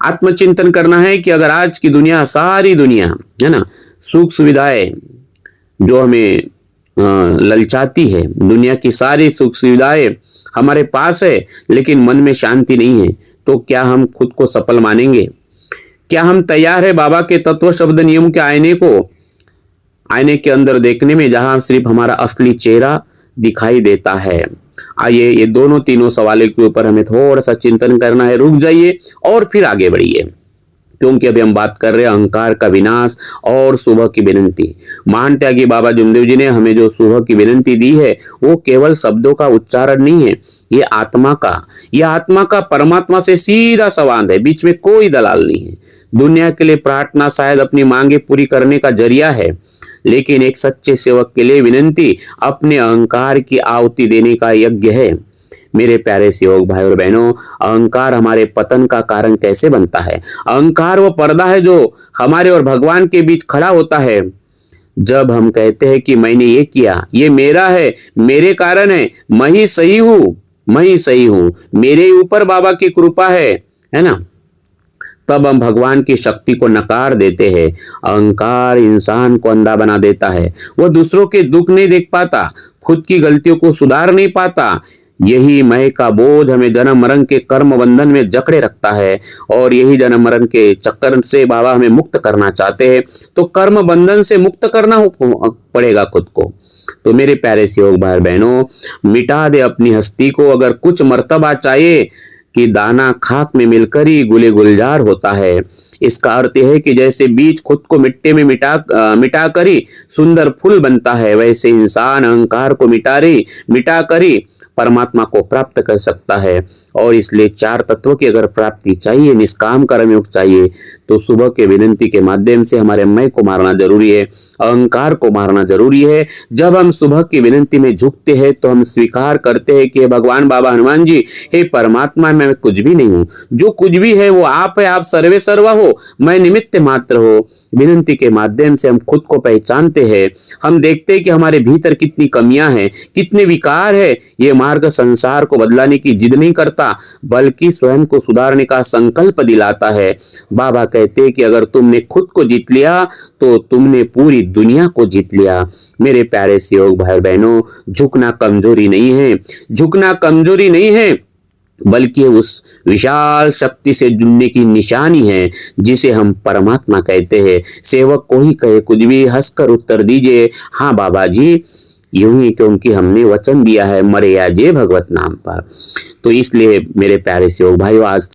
आत्मचिंतन करना है कि अगर आज की दुनिया, सारी दुनिया है ना, सुख सुविधाएं जो हमें ललचाती है, दुनिया की सारी सुख सुविधाएं हमारे पास है लेकिन मन में शांति नहीं है, तो क्या हम खुद को सफल मानेंगे? क्या हम तैयार है बाबा के तत्व शब्द नियम के आईने के अंदर देखने में, जहां सिर्फ हमारा असली चेहरा दिखाई देता है? आइए ये दोनों तीनों सवालों के ऊपर हमें थोड़ा सा चिंतन करना है। रुक जाइए और फिर आगे बढ़िए, क्योंकि अभी हम बात कर रहे हैं अहंकार का विनाश और सुबह की विनंती। महान त्यागी बाबा जुमदेव जी ने हमें जो सुबह की विनंती दी है वो केवल शब्दों का उच्चारण नहीं है, ये आत्मा का परमात्मा से सीधा संवाद है, बीच में कोई दलाल नहीं है। दुनिया के लिए प्रार्थना शायद अपनी मांगे पूरी करने का जरिया है, लेकिन एक सच्चे सेवक के लिए विनंती अपने अहंकार की आहुति देने का यज्ञ है। मेरे प्यारे सेवक भाई और बहनों, अहंकार हमारे पतन का कारण कैसे बनता है? अहंकार वो पर्दा है जो हमारे और भगवान के बीच खड़ा होता है। जब हम कहते हैं कि मैंने ये किया, ये मेरा है, मेरे कारण है, मैं ही सही हूं, मेरे ऊपर बाबा की कृपा है ना, तब हम भगवान की शक्ति को नकार देते हैं। अहंकार इंसान को अंधा बना देता है, वह दूसरों के दुख नहीं देख पाता, खुद की गलतियों को सुधार नहीं पाता। यही मैं का बोझ हमें जन्म मरण के कर्म बंधन में जकड़े रखता है, और यही जन्म मरण के चक्कर से बाबा हमें मुक्त करना चाहते हैं। तो कर्म बंधन से मुक्त करना पड़ेगा खुद को। तो मेरे प्यारे सेवक भाई बहनों, मिटा दे अपनी हस्ती को। अगर कुछ मर्तबा चाहिए कि दाना खाक में मिलकर ही गुले गुलजार होता है। इसका अर्थ यह है कि जैसे बीज खुद को मिट्टी में मिटा कर ही सुंदर फूल बनता है, वैसे इंसान अहंकार को मिटा कर ही परमात्मा को प्राप्त कर सकता है। और इसलिए चार तत्वों की अगर प्राप्ति चाहिए, निष्काम कर्मयोग चाहिए, तो सुबह के विनंती के माध्यम से हमारे मैं को मारना जरूरी है, अहंकार को मारना जरूरी है। जब हम सुबह की विनंती में झुकते हैं तो हम स्वीकार करते हैं कि भगवान बाबा हनुमान जी, हे परमात्मा, मैं कुछ भी नहीं हूं, जो कुछ भी है वो आप है, आप सर्वे सर्वा हो, मैं निमित्त मात्र हो। विनंती के माध्यम से हम खुद को पहचानते हैं, हम देखते हैं कि हमारे भीतर कितनी कमियां हैं, कितने विकार है। ये मार्ग संसार को बदलाने की जिद नहीं करता, बल्कि स्वयं को सुधारने का संकल्प दिलाता है। बाबा कहते हैं कि अगर तुमने खुद को जीत लिया तो तुमने पूरी दुनिया को जीत लिया। मेरे प्यारे सेवक भाई बहनों, झुकना कमजोरी नहीं है, बल्कि उस विशाल शक्ति से जुड़ने की निशानी है जिसे हम परमात्मा कहते हैं। सेवक को ही कहे कुछ भी, हंसकर उत्तर दीजिए, हाँ बाबा जी, यूं ही, क्योंकि हमने वचन दिया है, मरे या जे भगवत नाम पर। तो इसलिए मेरे प्यारे सेवक भाइयों, आज